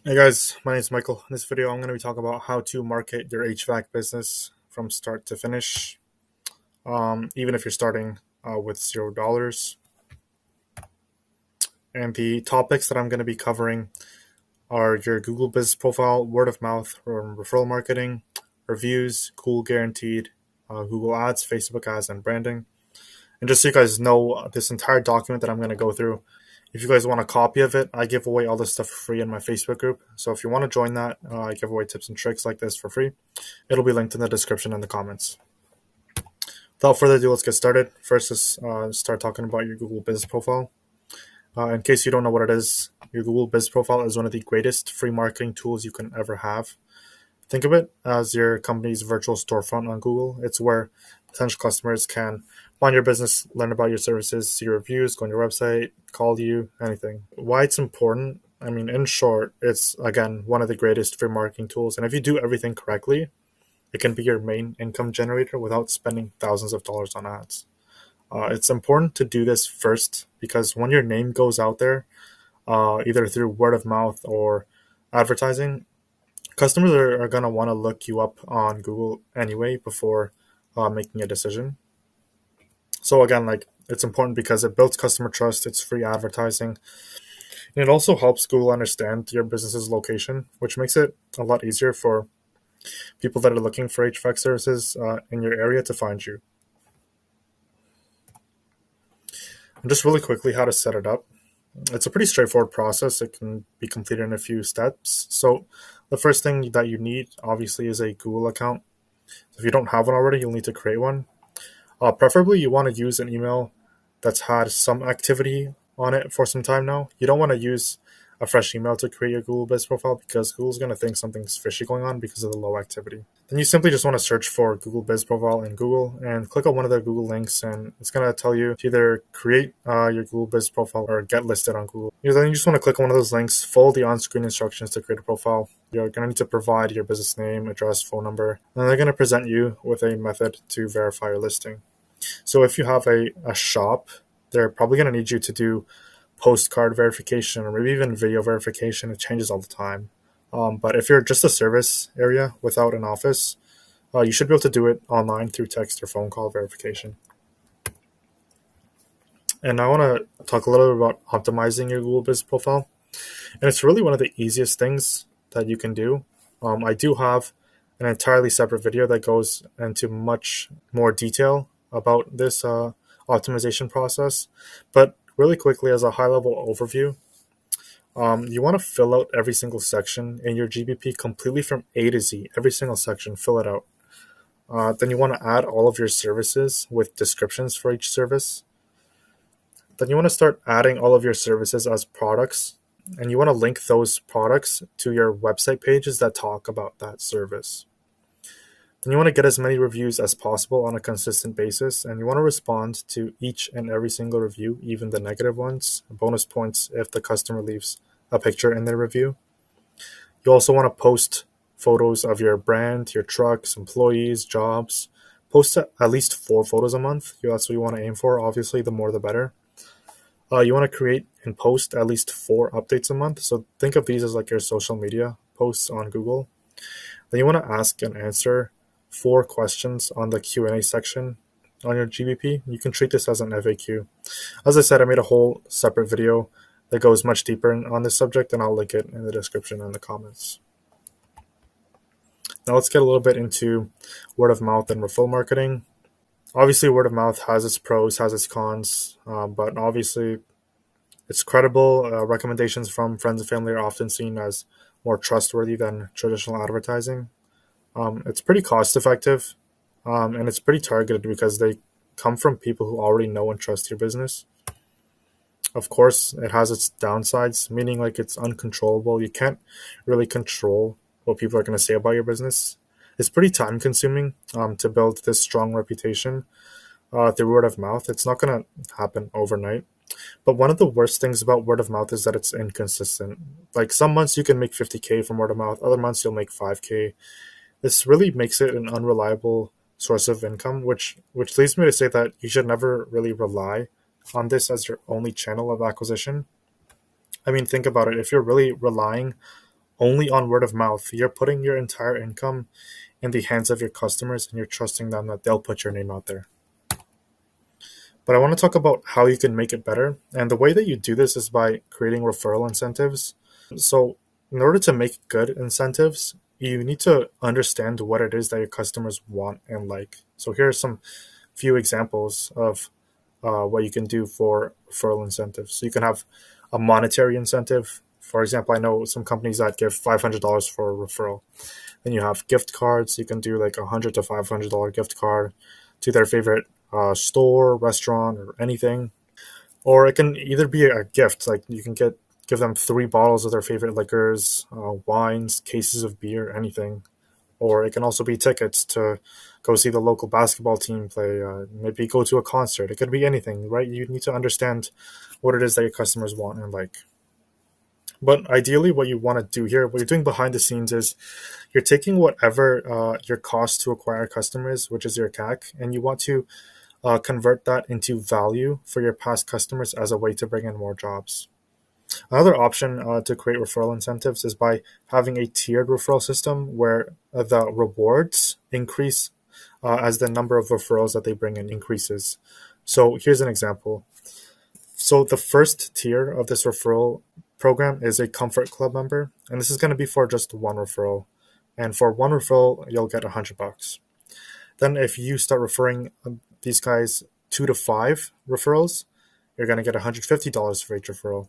Hey guys, my name is Michael. In this video, I'm going to be talking about how to market your HVAC business from start to finish, even if you're starting with $0. And the topics that I'm going to be covering are your Google Business Profile, word of mouth or referral marketing, reviews, Google Guaranteed, Google Ads, Facebook Ads, and branding. And just so you guys know, this entire document that I'm going to go through, if you guys want a copy of it, I give away all this stuff for free in my Facebook group. So if you want to join that, I give away tips and tricks like this for free. It'll be linked in the description and the comments. Without further ado, let's get started. First, let's start talking about your Google Business Profile. In case you don't know what it is, your Google Business Profile is one of the greatest free marketing tools you can ever have. Think of it as your company's virtual storefront on Google. It's where potential customers can find your business, learn about your services, see your reviews, go on your website, call you, anything. Why it's important? I mean, in short, it's again one of the greatest free marketing tools. And if you do everything correctly, it can be your main income generator without spending thousands of dollars on ads. It's important to do this first because when your name goes out there, either through word of mouth or advertising, customers are going to want to look you up on Google anyway before making a decision. So again, like it's important because it builds customer trust, it's free advertising, and it also helps Google understand your business's location, which makes it a lot easier for people that are looking for HVAC services in your area to find you. And just really quickly, how to set it up. It's a pretty straightforward process. It can be completed in a few steps. So the first thing that you need, obviously, is a Google account. If you don't have one already, you'll need to create one. Preferably, you want to use an email that's had some activity on it for some time now. You don't want to use a fresh email to create your Google Business Profile because Google's going to think something's fishy going on because of the low activity. Then you simply just want to search for Google Business Profile in Google and click on one of the Google links, and it's going to tell you to either create your Google Business Profile or get listed on Google. Then you just want to click on one of those links, follow the on-screen instructions to create a profile. You're going to need to provide your business name, address, phone number, and they're going to present you with a method to verify your listing. So if you have a shop, they're probably going to need you to do postcard verification or maybe even video verification. It changes all the time. But if you're just a service area without an office, you should be able to do it online through text or phone call verification. And I want to talk a little bit about optimizing your Google Business Profile. And it's really one of the easiest things that you can do. I do have an entirely separate video that goes into much more detail about this optimization process. But really quickly, as a high level overview, you want to fill out every single section in your GBP completely from A to Z. Every single section, fill it out. Then you want to add all of your services with descriptions for each service. Then you want to start adding all of your services as products, and you want to link those products to your website pages that talk about that service. Then you want to get as many reviews as possible on a consistent basis, and you want to respond to each and every single review, even the negative ones. Bonus points if the customer leaves a picture in their review. You also want to post photos of your brand, your trucks, employees, jobs. Post at least 4 photos a month. That's what you want to aim for. Obviously, the more the better. You want to create and post at least 4 updates a month. So think of these as like your social media posts on Google. Then you want to ask and answer 4 questions on the Q&A section on your GBP. You can treat this as an FAQ. As I said, I made a whole separate video that goes much deeper on this subject, and I'll link it in the description and the comments. Now let's get a little bit into word of mouth and referral marketing. Obviously, word of mouth has its pros, has its cons, but obviously it's credible. Recommendations from friends and family are often seen as more trustworthy than traditional advertising. It's pretty cost effective, and it's pretty targeted because they come from people who already know and trust your business. Of course, it has its downsides, meaning like it's uncontrollable. You can't really control what people are going to say about your business. It's pretty time consuming to build this strong reputation through word of mouth. It's not going to happen overnight. But one of the worst things about word of mouth is that it's inconsistent. Like some months you can make 50K from word of mouth, other months you'll make 5K. This really makes it an unreliable source of income, which leads me to say that you should never really rely on this as your only channel of acquisition. I mean, think about it. If you're really relying only on word of mouth. You're putting your entire income in the hands of your customers and you're trusting them that they'll put your name out there. But I want to talk about how you can make it better. And the way that you do this is by creating referral incentives. So, in order to make good incentives, you need to understand what it is that your customers want and like. So, here are some few examples of what you can do for referral incentives. So, you can have a monetary incentive. For example, I know some companies that give $500 for a referral. Then you have gift cards. You can do like $100 to $500 gift card to their favorite store, restaurant, or anything. Or it can either be a gift, like you can give them 3 bottles of their favorite liquors, wines, cases of beer, anything. Or it can also be tickets to go see the local basketball team play, maybe go to a concert. It could be anything, right? You need to understand what it is that your customers want and like. But ideally, what you want to do here, what you're doing behind the scenes is you're taking whatever your cost to acquire customers, which is your CAC, and you want to convert that into value for your past customers as a way to bring in more jobs. Another option to create referral incentives is by having a tiered referral system where the rewards increase as the number of referrals that they bring in increases. So here's an example. So the first tier of this referral program is a Comfort Club member, and this is going to be for just one referral. And for one referral, you'll get $100. Then if you start referring these guys 2 to 5 referrals, you're going to get $150 for each referral.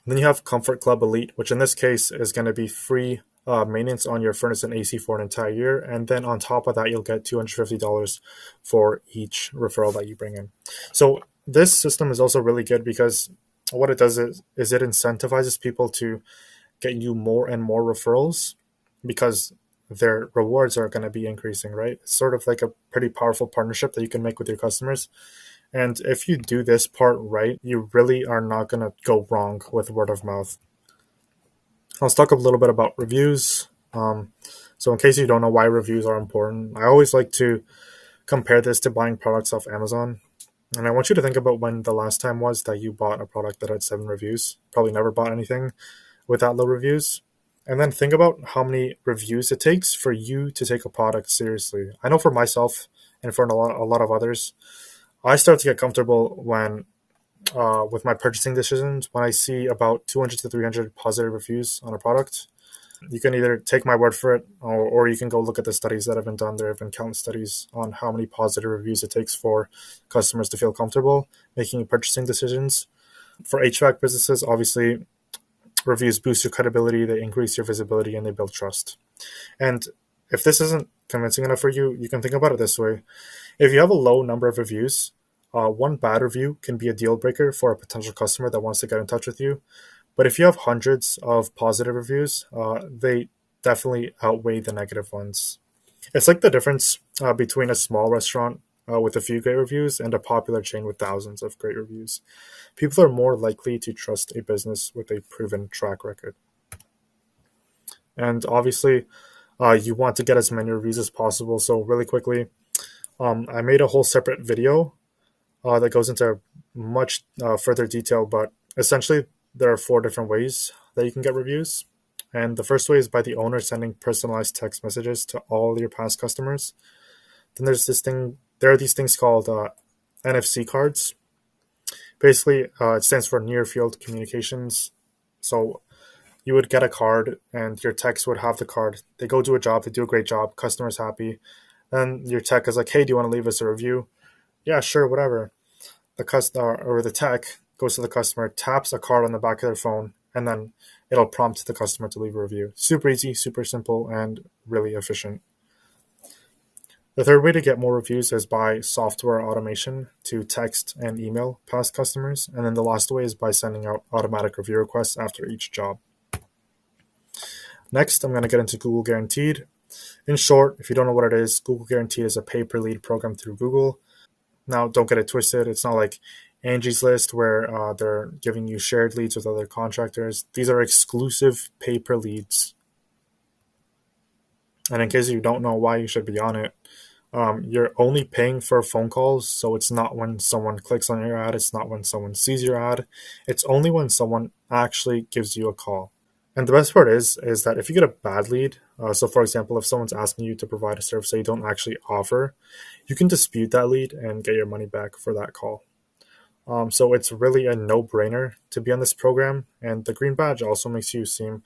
And then you have Comfort Club Elite, which in this case is going to be free maintenance on your furnace and AC for an entire year. And then on top of that, you'll get $250 for each referral that you bring in. So this system is also really good because what it does is it incentivizes people to get you more and more referrals because their rewards are going to be increasing, right? It's sort of like a pretty powerful partnership that you can make with your customers. And if you do this part right, you really are not going to go wrong with word of mouth. Let's talk a little bit about reviews. So, in case you don't know why reviews are important, I always like to compare this to buying products off Amazon. And I want you to think about when the last time was that you bought a product that had 7 reviews. Probably never bought anything with that low reviews. And then think about how many reviews it takes for you to take a product seriously. I know for myself and for a lot of others, I start to get comfortable when with my purchasing decisions when I see about 200 to 300 positive reviews on a product. You can either take my word for it, or you can go look at the studies that have been done. There have been countless studies on how many positive reviews it takes for customers to feel comfortable making purchasing decisions. For HVAC businesses, obviously, reviews boost your credibility, they increase your visibility, and they build trust. And if this isn't convincing enough for you, you can think about it this way. If you have a low number of reviews, one bad review can be a deal breaker for a potential customer that wants to get in touch with you. But if you have hundreds of positive reviews, they definitely outweigh the negative ones. It's like the difference between a small restaurant with a few great reviews and a popular chain with thousands of great reviews. People are more likely to trust a business with a proven track record. And obviously, you want to get as many reviews as possible. So, really quickly, I made a whole separate video that goes into much further detail, but essentially, there are 4 different ways that you can get reviews. And the first way is by the owner sending personalized text messages to all your past customers. Then there are these things called NFC cards. Basically, it stands for near field communications. So you would get a card and your text would have the card. They go do a job, they do a great job, customer's happy. Then your tech is like, hey, do you want to leave us a review? Yeah, sure, whatever. The tech goes to the customer, taps a card on the back of their phone, and then it'll prompt the customer to leave a review. Super easy, super simple, and really efficient. The third way to get more reviews is by software automation to text and email past customers. And then the last way is by sending out automatic review requests after each job. Next, I'm going to get into Google Guaranteed. In short, if you don't know what it is, Google Guaranteed is a pay-per-lead program through Google. Now, don't get it twisted. It's not like Angie's List where they're giving you shared leads with other contractors. These are exclusive pay-per-leads. And in case you don't know why you should be on it, you're only paying for phone calls, so it's not when someone clicks on your ad, it's not when someone sees your ad, it's only when someone actually gives you a call. And the best part is that if you get a bad lead, so for example, if someone's asking you to provide a service that you don't actually offer, you can dispute that lead and get your money back for that call. So it's really a no-brainer to be on this program, and the green badge also makes you seem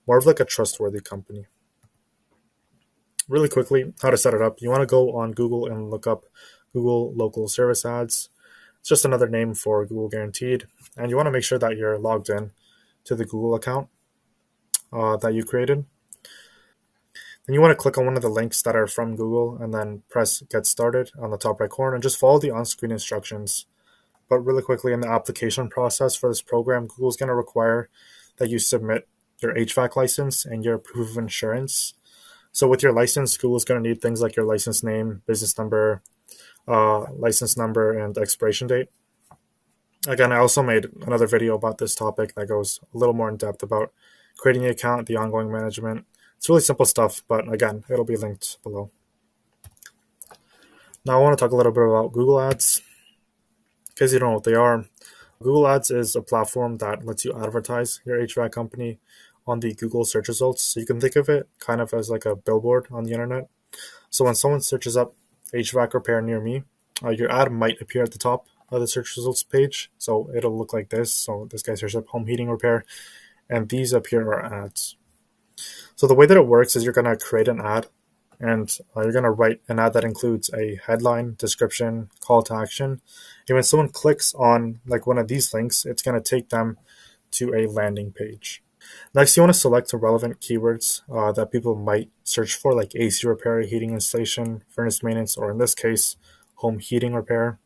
more of like a trustworthy company. Really quickly, how to set it up. You want to go on Google and look up Google Local Service Ads. It's just another name for Google Guaranteed, and you want to make sure that you're logged in to the Google account that you created. Then you want to click on one of the links that are from Google and then press Get Started on the top right corner and just follow the on-screen instructions. But really quickly, in the application process for this program, Google's going to require that you submit your HVAC license and your proof of insurance. So with your license, Google's going to need things like your license name, business number, license number, and expiration date. Again, I also made another video about this topic that goes a little more in depth about creating the account, the ongoing management. It's really simple stuff, but again, it'll be linked below. Now I want to talk a little bit about Google Ads. In case you don't know what they are, Google Ads is a platform that lets you advertise your HVAC company on the Google search results. So you can think of it kind of as like a billboard on the internet. So when someone searches up HVAC repair near me, your ad might appear at the top of the search results page. So it'll look like this. So this guy searches up home heating repair, and these appear are ads. So the way that it works is you're going to create an ad, and you're going to write an ad that includes a headline, description, call to action. And when someone clicks on like one of these links, it's going to take them to a landing page. Next, you want to select the relevant keywords that people might search for, like AC repair, heating installation, furnace maintenance, or in this case, home heating repair.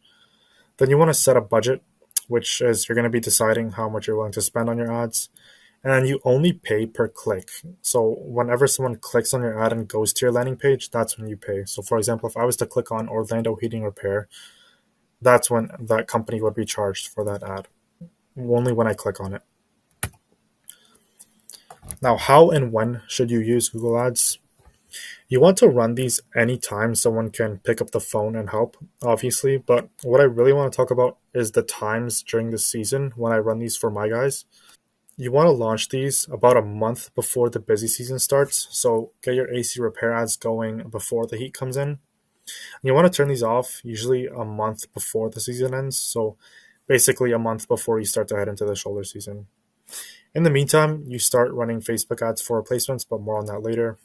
Then you want to set a budget, which is you're going to be deciding how much you're willing to spend on your ads. And you only pay per click. So whenever someone clicks on your ad and goes to your landing page, that's when you pay. So for example, if I was to click on Orlando Heating Repair, that's when that company would be charged for that ad, only when I click on it. Now, how and when should you use Google Ads? You want to run these anytime someone can pick up the phone and help, obviously. But what I really want to talk about is the times during the season when I run these for my guys. You want to launch these about a month before the busy season starts. So get your AC repair ads going before the heat comes in. And you want to turn these off usually a month before the season ends. So basically a month before you start to head into the shoulder season. In the meantime, you start running Facebook ads for replacements, but more on that later.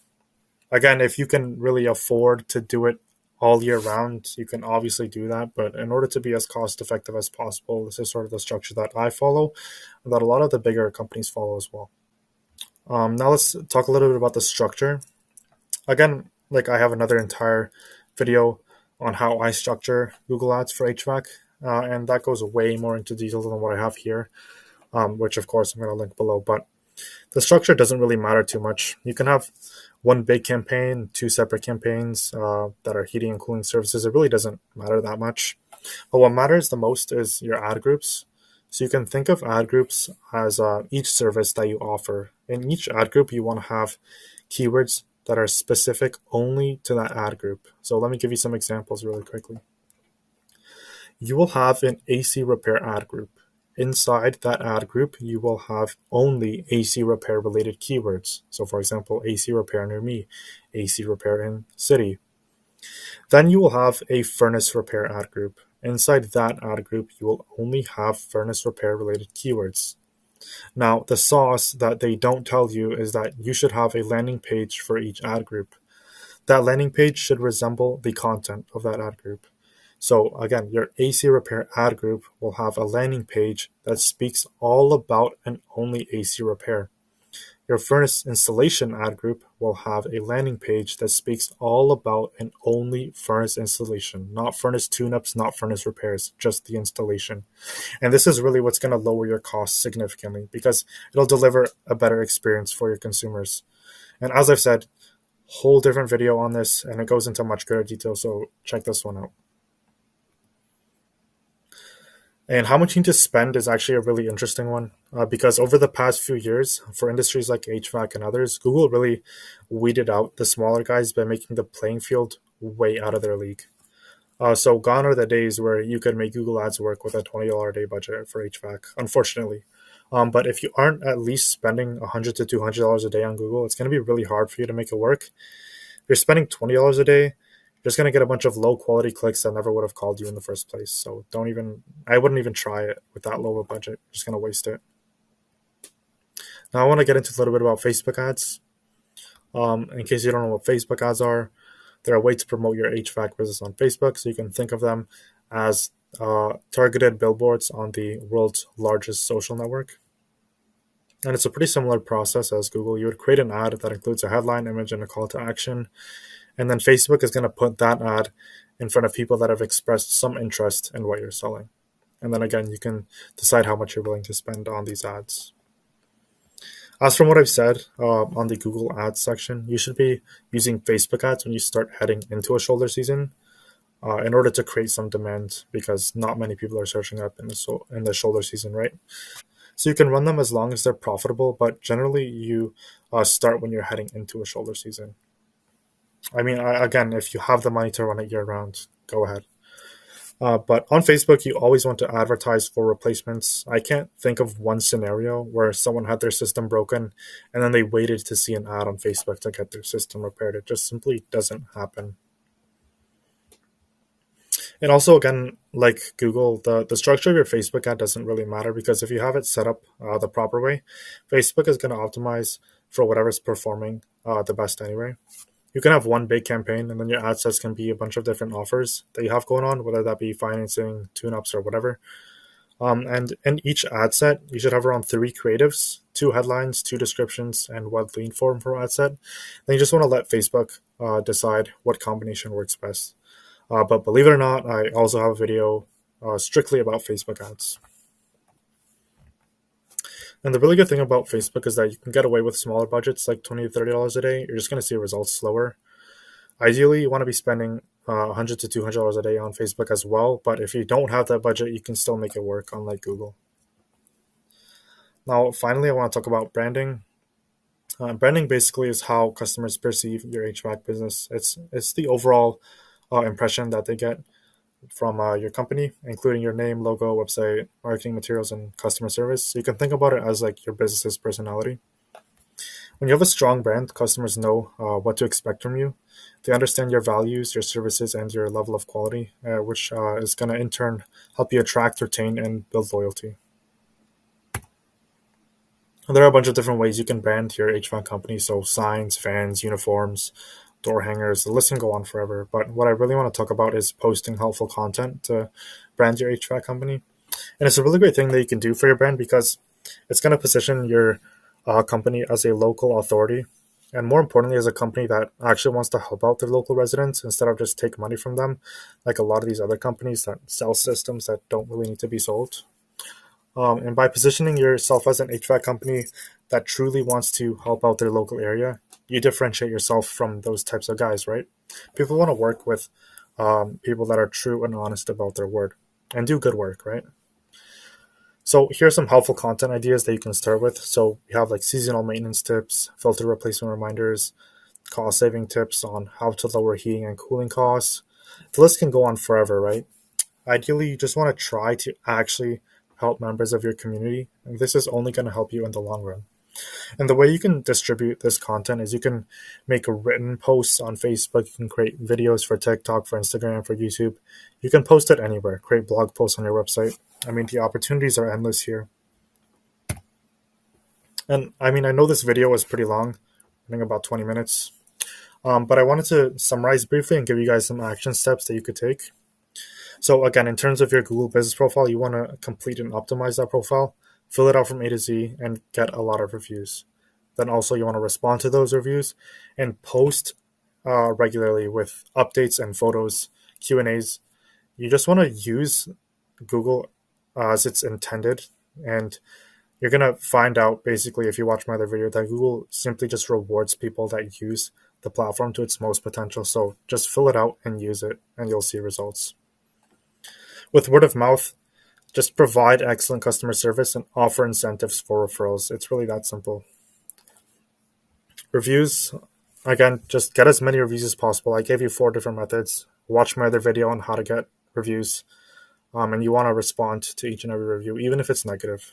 Again, if you can really afford to do it all year round, you can obviously do that. But in order to be as cost effective as possible, this is sort of the structure that I follow and that a lot of the bigger companies follow as well. Now let's talk a little bit about the structure. Again, like I have another entire video on how I structure Google Ads for HVAC, and that goes way more into detail than what I have here, which of course I'm going to link below. But the structure doesn't really matter too much. You can have one big campaign, two separate campaigns that are heating and cooling services. It really doesn't matter that much. But what matters the most is your ad groups. So you can think of ad groups as each service that you offer. In each ad group, you want to have keywords that are specific only to that ad group. So let me give you some examples really quickly. You will have an AC repair ad group. Inside that ad group, you will have only AC repair related keywords. So for example, AC repair near me, AC repair in city. Then you will have a furnace repair ad group. Inside that ad group, you will only have furnace repair related keywords. Now, the sauce that they don't tell you is that you should have a landing page for each ad group. That landing page should resemble the content of that ad group. So again, your AC repair ad group will have a landing page that speaks all about and only AC repair. Your furnace installation ad group will have a landing page that speaks all about and only furnace installation, not furnace tune-ups, not furnace repairs, just the installation. And this is really what's going to lower your costs significantly because it'll deliver a better experience for your consumers. And as I've said, whole different video on this, and it goes into much greater detail, so check this one out. And how much you need to spend is actually a really interesting one because over the past few years, for industries like HVAC and others, Google really weeded out the smaller guys by making the playing field way out of their league. So gone are the days where you could make Google Ads work with a $20 a day budget for HVAC, unfortunately. But if you aren't at least spending $100 to $200 a day on Google, it's going to be really hard for you to make it work. If you're spending $20 a day, you're just going to get a bunch of low quality clicks that never would have called you in the first place. So I wouldn't even try it with that low of a budget. You're just going to waste it. Now, I want to get into a little bit about Facebook ads. In case you don't know what Facebook ads are, they're a way to promote your HVAC business on Facebook. So you can think of them as targeted billboards on the world's largest social network. And it's a pretty similar process as Google. You would create an ad that includes a headline, image, and a call to action. And then Facebook is going to put that ad in front of people that have expressed some interest in what you're selling. And then again, you can decide how much you're willing to spend on these ads. As from what I've said on the Google Ads section, you should be using Facebook ads when you start heading into a shoulder season in order to create some demand, because not many people are searching up in the shoulder season, right? So you can run them as long as they're profitable, but generally you start when you're heading into a shoulder season. I mean, again, if you have the money to run it year round, go ahead. But on Facebook, you always want to advertise for replacements. I can't think of one scenario where someone had their system broken and then they waited to see an ad on Facebook to get their system repaired. It just simply doesn't happen. And also, again, like Google, the structure of your Facebook ad doesn't really matter, because if you have it set up the proper way, Facebook is going to optimize for whatever's performing the best anyway. You can have one big campaign, and then your ad sets can be a bunch of different offers that you have going on, whether that be financing, tune-ups, or whatever. And in each ad set, you should have around 3 creatives, 2 headlines, 2 descriptions, and 1 lead form for ad set. Then you just want to let Facebook decide what combination works best. But believe it or not, I also have a video strictly about Facebook ads. And the really good thing about Facebook is that you can get away with smaller budgets, like $20 to $30 a day. You're just going to see results slower. Ideally, you want to be spending $100 to $200 a day on Facebook as well. But if you don't have that budget, you can still make it work, unlike Google. Now, finally, I want to talk about branding. Branding basically is how customers perceive your HVAC business. It's the overall impression that they get from your company, including your name, logo, website, marketing materials, and customer service. So you can think about it as like your business's personality. When you have a strong brand, customers know what to expect from you. They understand your values, your services, and your level of quality, which is going to in turn help you attract, retain, and build loyalty. And there are a bunch of different ways you can brand your HVAC company, so signs, fans, uniforms, door hangers. The list can go on forever. But what I really want to talk about is posting helpful content to brand your HVAC company. And it's a really great thing that you can do for your brand, because it's going to position your company as a local authority, and more importantly, as a company that actually wants to help out their local residents instead of just take money from them, like a lot of these other companies that sell systems that don't really need to be sold. And by positioning yourself as an HVAC company that truly wants to help out their local area, you differentiate yourself from those types of guys, right? People want to work with people that are true and honest about their word and do good work, right? So here's some helpful content ideas that you can start with. So we have like seasonal maintenance tips, filter replacement reminders, cost saving tips on how to lower heating and cooling costs. The list can go on forever, right? Ideally, you just want to try to actually help members of your community, and this is only going to help you in the long run. And the way you can distribute this content is you can make written posts on Facebook, you can create videos for TikTok, for Instagram, for YouTube. You can post it anywhere, create blog posts on your website. I mean, the opportunities are endless here. And I mean, I know this video was pretty long, I think about 20 minutes. But I wanted to summarize briefly and give you guys some action steps that you could take. So again, in terms of your Google business profile, you want to complete and optimize that profile, fill it out from A to Z, and get a lot of reviews. Then also you want to respond to those reviews and post regularly with updates and photos, Q&As. You just want to use Google as it's intended, and you're going to find out basically, if you watch my other video, that Google simply just rewards people that use the platform to its most potential. So just fill it out and use it, and you'll see results. With word of mouth, just provide excellent customer service and offer incentives for referrals. It's really that simple. Reviews, again, just get as many reviews as possible. I gave you 4 different methods. Watch my other video on how to get reviews. And you want to respond to each and every review, even if it's negative.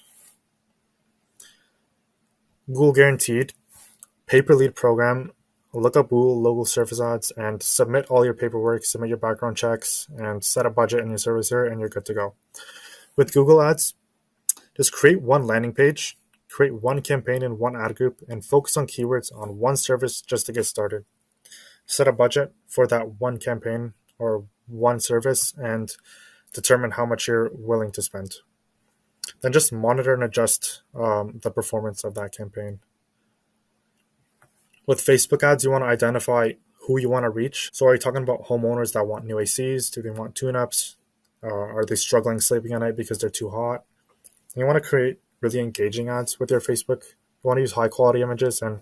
Google Guaranteed, pay-per-lead program. Look up Google local service ads and submit all your paperwork, submit your background checks, and set a budget in your servicer, and you're good to go. With Google Ads, just create one landing page, create one campaign in one ad group, and focus on keywords on one service just to get started. Set a budget for that one campaign or one service and determine how much you're willing to spend. Then just monitor and adjust the performance of that campaign. With Facebook ads, you want to identify who you want to reach. So are you talking about homeowners that want new ACs? Do they want tune-ups? Are they struggling sleeping at night because they're too hot? You want to create really engaging ads with your Facebook. You want to use high quality images and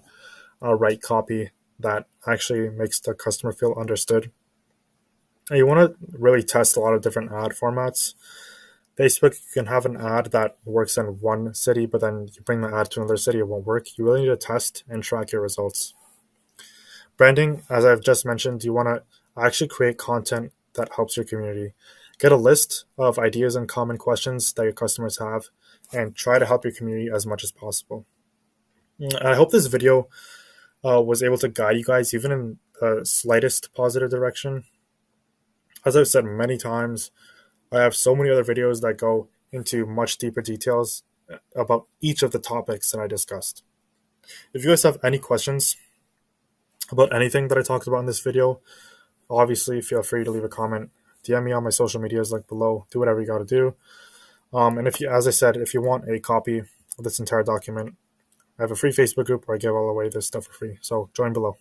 write copy that actually makes the customer feel understood. And you want to really test a lot of different ad formats. Facebook, you can have an ad that works in one city, but then you bring the ad to another city, it won't work. You really need to test and track your results. Branding, as I've just mentioned, you want to actually create content that helps your community. Get a list of ideas and common questions that your customers have and try to help your community as much as possible. And I hope this video was able to guide you guys even in the slightest positive direction. As I've said many times, I have so many other videos that go into much deeper details about each of the topics that I discussed. If you guys have any questions about anything that I talked about in this video, obviously feel free to leave a comment. DM me on my social medias like below. Do whatever you got to do. And if you, as I said, if you want a copy of this entire document, I have a free Facebook group where I give all away this stuff for free. So join below.